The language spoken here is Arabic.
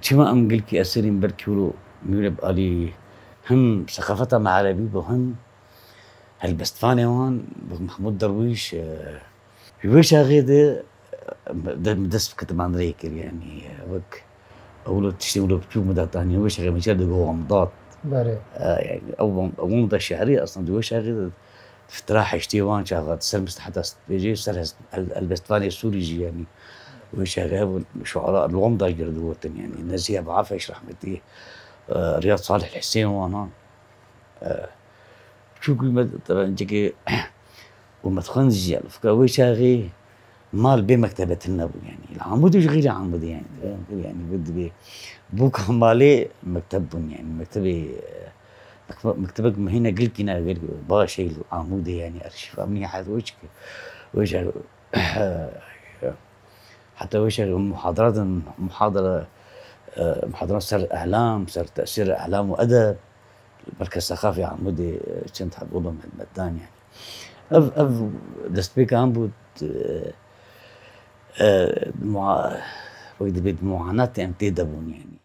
شما أم قلكي أسرين بركيولو ميولب ألي هم ثقافتها عربي بهم هالبستفاني هون محمود درويش ويش غيدا مدس كتب عن ريكر يعني وك أولو تشتي أولو بتشوف مداتاني ويش غير مشار دقوا غمضات يعني أول مدة الشهرية أصلا دويش غيدا افتراح اشتيوان شغال سلمست حتى بيجي سلس البستفاني السوري جي يعني ويش غير شعراء الغمضة جردوتن يعني نزيه بعافية رحمتي رياض صالح الحسين وانا شو كل طبعا جيكي وما تخنزي على فكرة ويش غي مال بمكتبة النبو يعني العمود وش غير عمود يعني بدي بوك مالي مكتب يعني مكتبك هنا قلت هنا غير باشي العمود يعني ارشيف امني حد وش حتى وش محاضرة صار اعلام صار تأثير اعلام وادب المركز الثقافي عمودي كنت حبوبه من المدان يعني اف دستبيك عم بود معاناة أم تدبون يعني